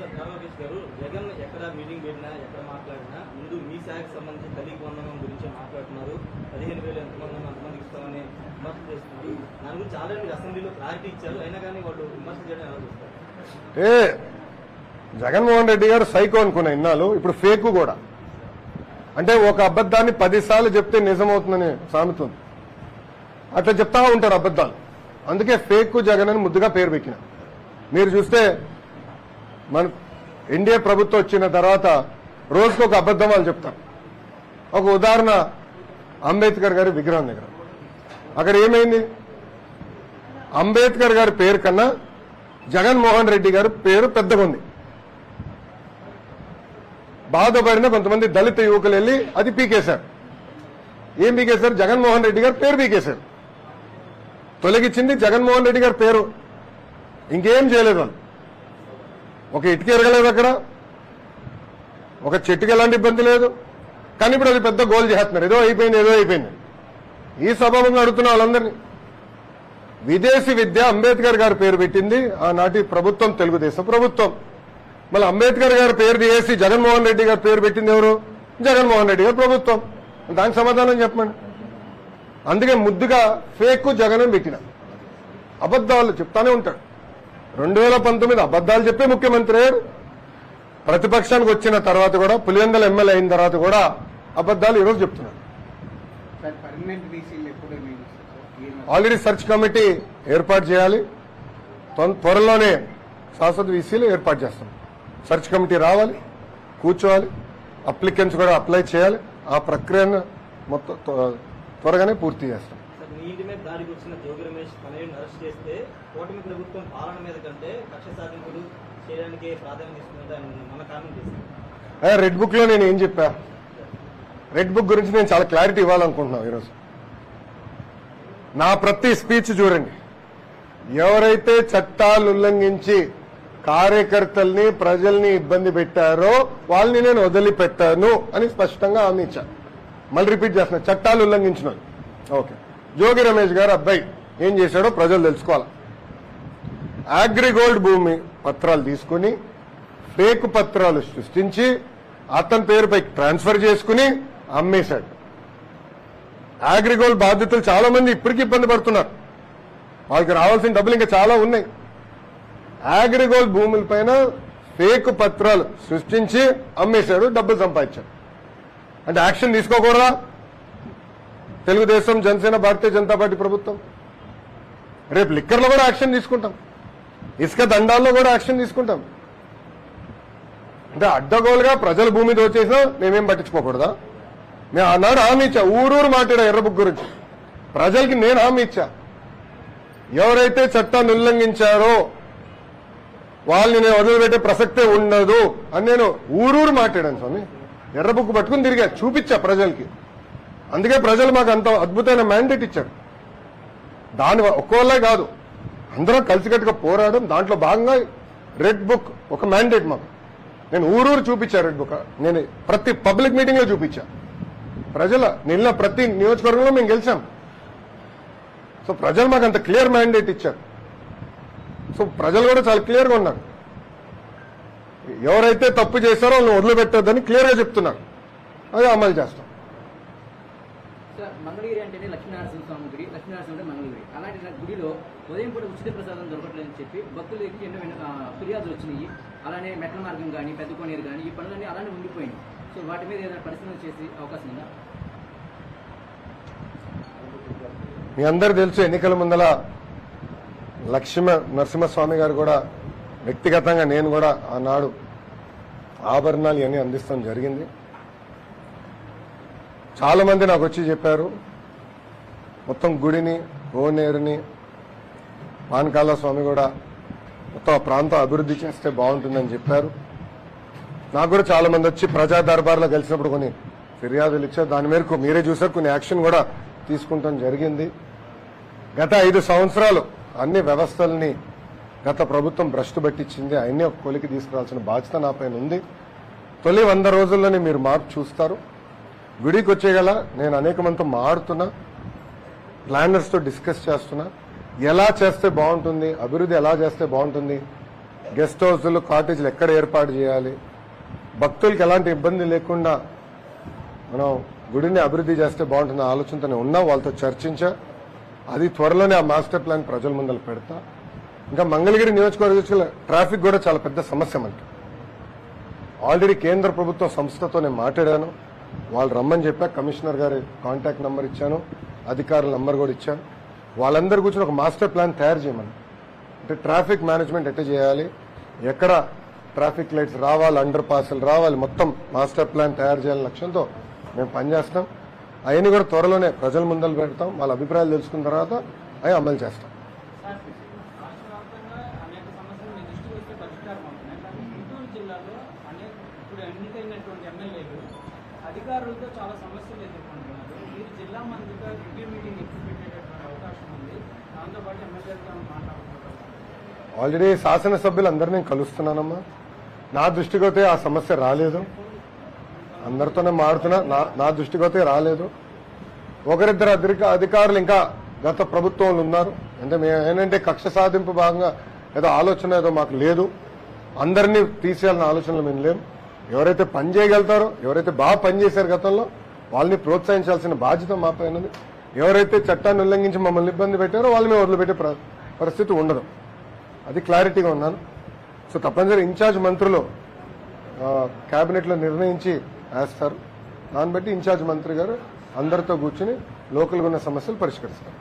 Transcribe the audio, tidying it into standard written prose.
జగన్ ఎక్కడ మీటింగ్ పెట్టినా ఎక్కడ మాట్లాడినా ముందు మీ శాఖకు సంబంధించి తల్లికి వందనం గురించి మాట్లాడుతున్నారు. 15,000 ఎంతమంది అంతమందికి ఇస్తామని విమర్శలు చేస్తున్నారు. దాని గురించి ఆల్రెడీ అసెంబ్లీలో క్లారిటీ ఇచ్చారు. అయినా కానీ వాళ్ళు విమర్శలు చేయడం ఎలా చూస్తారు? జగన్మోహన్ రెడ్డి గారు సైకో అనుకున్న ఇన్నాళ్ళు, ఇప్పుడు ఫేక్ కూడా. అంటే ఒక అబద్ధాన్ని 10 సార్లు చెప్తే నిజమవుతుందని సామెత ఉంది. అట్లా చెప్తా ఉంటారు అబద్ధాలు. అందుకే ఫేక్ జగన్ అని ముద్దుగా పేరు పెట్టిన. మీరు చూస్తే మన ఎన్డీఏ ప్రభుత్వం వచ్చిన తర్వాత రోజుకు ఒక అబద్ధం వాళ్ళు చెప్తారు. ఒక ఉదాహరణ, అంబేద్కర్ గారి విగ్రహం దగ్గర అక్కడ ఏమైంది? అంబేద్కర్ గారి పేరు కన్నా జగన్మోహన్ రెడ్డి గారి పేరు పెద్దగా ఉంది. బాధపడిన కొంతమంది దళిత యువకులు వెళ్ళి అది పీకేశారు. ఏం పీకేశారు? జగన్మోహన్ రెడ్డి గారి పేరు పీకేశారు. తొలగించింది జగన్మోహన్ రెడ్డి గారి పేరు, ఇంకేం చేయలేదు వాళ్ళు. ఒక ఇటుక ఎరగలేదు, అక్కడ ఒక చెట్టుకి ఎలాంటి ఇబ్బంది లేదు. కానీ ఇప్పుడు అది పెద్ద గోల్ చేస్తున్నారు. ఏదో అయిపోయింది. ఈ సభాముగా అడుగుతున్న వాళ్ళందరినీ, విదేశీ విద్య అంబేద్కర్ గారి పేరు పెట్టింది ఆనాటి ప్రభుత్వం, తెలుగుదేశం ప్రభుత్వం. మళ్ళీ అంబేద్కర్ గారి పేరు తీసి జగన్మోహన్ రెడ్డి గారి పేరు పెట్టింది ఎవరు? జగన్మోహన్ రెడ్డి గారి ప్రభుత్వం. దానికి సమాధానం చెప్పండి. అందుకే ముద్దుగా ఫేక్ జగన్ అని పెట్టిన. అబద్దాలు చెప్తానే ఉంటాడు. 2019 అబద్దాలు చెప్పే ముఖ్యమంత్రి అయ్యాడు. ప్రతిపక్షానికి వచ్చిన తర్వాత కూడా, పులివెందుల ఎమ్మెల్యే అయిన తర్వాత కూడా అబద్దాలు ఈరోజు చెప్తున్నారు. ఆల్రెడీ సెర్చ్ కమిటీ ఏర్పాటు చేయాలి. త్వరలోనే శాశ్వత వీసీలు ఏర్పాటు చేస్తాం. సెర్చ్ కమిటీ రావాలి, కూర్చోవాలి, అప్లికెంట్స్ కూడా అప్లై చేయాలి. ఆ ప్రక్రియను మొత్తం త్వరగానే పూర్తి చేస్తాం. మీ ఇంటి మీద దాడికి వచ్చిన జోగి రమేష్ తనయుడిని అరెస్ట్ చేస్తే కూటమి ప్రభుత్వం పాలన మీద కంటే కక్ష సాధింపులు చేయడానికి ప్రాధాన్యత ఇస్తుందని మన కామెంట్ చేశారు. రెడ్ బుక్ లో నేను ఏం చెప్పా? రెడ్ బుక్ గురించి నేను చాలా క్లారిటీ ఇవ్వాలనుకుంటున్నాను ఈరోజు. నా ప్రతి స్పీచ్ చూడండి. ఎవరైతే చట్టాలు ఉల్లంఘించి కార్యకర్తల్ని, ప్రజల్ని ఇబ్బంది పెట్టారో వాళ్ళని నేను వదిలిపెట్టాను అని స్పష్టంగా హామీ ఇచ్చాను. మళ్ళీ రిపీట్ చేస్తున్నా, చట్టాలు ఉల్లంఘించిన ఓకే. జోగి రమేష్ గారు అబ్బాయి ఏం చేశాడో ప్రజలు తెలుసుకోవాలి. అగ్రిగోల్డ్ భూమి పత్రాలు తీసుకుని ఫేక్ పత్రాలు సృష్టించి అతని పేరుపై ట్రాన్స్ఫర్ చేసుకుని అమ్మేశాడు. అగ్రిగోల్డ్ బాధితులు చాలా మంది ఇప్పటికీ ఇబ్బంది పడుతున్నారు. వాళ్ళకి రావాల్సిన డబ్బులు ఇంకా చాలా ఉన్నాయి. అగ్రిగోల్డ్ భూములపైన ఫేక్ పత్రాలు సృష్టించి అమ్మేశాడు, డబ్బులు సంపాదించాడు. అంటే యాక్షన్ తీసుకోకూడదా? తెలుగుదేశం, జనసేన, భారతీయ జనతా పార్టీ ప్రభుత్వం రేపు లిక్కర్లో కూడా యాక్షన్ తీసుకుంటాం, ఇసుక దండాల్లో కూడా యాక్షన్ తీసుకుంటాం. అంటే అడ్డగోలుగా ప్రజల భూమి దోచేసినా మేమేం పట్టించుకోకూడదా? మేము ఆనాడు హామీ ఇచ్చా, ఊరూరు మాట్లాడా ఎర్రబుక్ గురించి. ప్రజలకి నేను హామీ ఇచ్చా, ఎవరైతే చట్టాన్ని ఉల్లంఘించారో వాళ్ళని నేను వదిలిపెట్టే ప్రసక్తే ఉండదు అని నేను ఊరూరు మాట్లాడాను స్వామి. ఎర్రబుక్ పట్టుకుని తిరిగా, చూపించా ప్రజలకి. అందుకే ప్రజలు మాకు అంత అద్భుతమైన మ్యాండేట్ ఇచ్చారు. దాని ఒక్కోళ్ళే కాదు, అందరం కలిసికట్టుగా పోరాడడం. దాంట్లో భాగంగా రెడ్ బుక్ ఒక మ్యాండేట్ మాకు. నేను ఊరూరు చూపించా రెడ్ బుక్. నేను ప్రతి పబ్లిక్ మీటింగ్ లో చూపించా. నిన్న ప్రతి నియోజకవర్గంలో మేము గెలిచాం. సో ప్రజలు మాకు అంత క్లియర్ మ్యాండేట్ ఇచ్చారు. సో ప్రజలు కూడా చాలా క్లియర్గా ఉన్నారు. ఎవరైతే తప్పు చేశారో వాళ్ళని వదిలిపెట్టొద్దని క్లియర్గా చెప్తున్నారు. అది అమలు చేస్తాం. మంగళగిరి అంటేనే లక్ష్మీనారాయణ స్వామి గుడి, లక్ష్మీనారాయణ అంటే మంగళగిరి. అలాంటి గుడిలో ఉదయం పూట ఉచిత ప్రసాదం దొరకట్లేదని చెప్పి భక్తులకి ఎన్నో ఫిర్యాదులు వచ్చినాయి. అలానే మెట్ల మార్గం కానీ, పెద్ద కోనేరు కానీ, ఈ పనులన్నీ అలానే ఉండిపోయినాయి. సో వాటి మీద ఏదైనా పరిశీలన చేసే అవకాశం ఉందా? మీ అందరూ తెలుసు, ఎన్నికల ముందల నరసింహస్వామి గారు కూడా వ్యక్తిగతంగా నేను కూడా ఆనాడు ఆభరణాలు ఇవన్నీ అందిస్తాం జరిగింది. చాలా మంది నాకు వచ్చి చెప్పారు, మొత్తం గుడిని, కోనేరుని, పానకాల స్వామి కూడా మొత్తం ఆ ప్రాంతం అభివృద్ధి చేస్తే బాగుంటుందని చెప్పారు. నాకు కూడా చాలా మంది వచ్చి ప్రజా దర్బార్లో కలిసినప్పుడు కొన్ని ఫిర్యాదులు ఇచ్చారు. దాని మేరకు మీరే చూసారు, కొన్ని యాక్షన్ కూడా తీసుకుంటాం జరిగింది. గత 5 సంవత్సరాలు అన్ని వ్యవస్థల్ని గత ప్రభుత్వం భ్రష్టు పట్టించింది. అన్ని ఒక కొలికి తీసుకురావాల్సిన బాధ్యత నా పైన ఉంది. తొలి 100 రోజుల్లోనే మీరు మార్పు చూస్తారు. గుడికి వచ్చేగల నేను అనేక మందితో మాడుతున్నా, ప్లానర్స్తో డిస్కస్ చేస్తున్నా, ఎలా చేస్తే బాగుంటుంది, అభివృద్ధి ఎలా చేస్తే బాగుంటుంది. గెస్ట్ హౌస్లు కాటేజీలు ఎక్కడ ఏర్పాటు చేయాలి, భక్తులకు ఎలాంటి ఇబ్బంది లేకుండా మనం గుడిని అభివృద్ధి చేస్తే బాగుంటుంది ఆలోచనతోనే ఉన్నా. వాళ్ళతో చర్చించా. అది త్వరలోనే ఆ మాస్టర్ ప్లాన్ ప్రజల ముందర పెడతా. ఇంకా మంగళగిరి నియోజకవర్గ ట్రాఫిక్ కూడా చాలా పెద్ద సమస్య మనకి. ఆల్రెడీ కేంద్ర ప్రభుత్వ సంస్థతో నేను మాట్లాడాను. వాళ్ళు రమ్మని చెప్పా. కమిషనర్ గారి కాంటాక్ట్ నెంబర్ ఇచ్చాను, అధికారుల నెంబర్ కూడా ఇచ్చాను. వాళ్ళందరూ కూర్చొని ఒక మాస్టర్ ప్లాన్ తయారు చేయమని. అంటే ట్రాఫిక్ మేనేజ్మెంట్ ఎట్లా చేయాలి, ఎక్కడ ట్రాఫిక్ లైట్స్ రావాలి, అండర్ పాస్లు రావాలి, మొత్తం మాస్టర్ ప్లాన్ తయారు చేయాలని లక్ష్యంతో మేము పనిచేస్తాం. అవన్నీ కూడా త్వరలోనే ప్రజల ముందర పెడతాం. వాళ్ళ అభిప్రాయాలు తెలుసుకున్న తర్వాత అవి అమలు చేస్తాం. రాష్ట్రవ్యాప్తంగా అనేక సమస్యలు మీ దృష్టికి వస్తే పరిష్కారం అవుతున్నాయి. కానీ గుంటూరు జిల్లాలో ఇప్పుడు ఎన్నికైనటువంటి ఎమ్మెల్యేలు అధికారులతో చాలా సమస్యలు ఎదుర్కొంటున్నారు. మీరు జిల్లా మంత్రిగా రివ్యూ మీటింగ్ ఎక్కువ పెట్టేటటువంటి అవకాశం ఉంది. దాంతోపాటు ఎమ్మెల్యేలతో మాట్లాడుకుంటున్నారు. ఆల్రెడీ శాసనసభ్యులందరినీ కలుస్తున్నానమ్మా. నా దృష్టికి అయితే ఆ సమస్య రాలేదు. అందరితోనే మాడుతున్నా. నా దృష్టికి అయితే రాలేదు. ఒకరిద్దరు అధికారులు ఇంకా గత ప్రభుత్వంలో ఉన్నారు. అంటే మేము ఏంటంటే కక్ష సాధింపు భాగంగా ఏదో ఆలోచన ఏదో మాకు లేదు. అందరినీ తీసేయాలన్న ఆలోచనలు మేము లేము. ఎవరైతే పని చేయగలుగుతారో, ఎవరైతే బాగా పనిచేశారు గతంలో, వాళ్ళని ప్రోత్సహించాల్సిన బాధ్యత మా పైన ఉంది. ఎవరైతే చట్టాన్ని ఉల్లంఘించి మమ్మల్ని ఇబ్బంది పెట్టారో వాళ్ళు మేము వదిలిపెట్టే పరిస్థితి ఉండదు. అది క్లారిటీగా ఉన్నాను. సో తప్పనిసరి ఇన్ఛార్జ్ మంత్రులు కేబినెట్లో నిర్ణయించి వేస్తారు. దాన్ని బట్టి ఇన్ఛార్జ్ మంత్రి గారు అందరితో కూర్చుని లోకల్గా ఉన్న సమస్యలు పరిష్కరిస్తారు.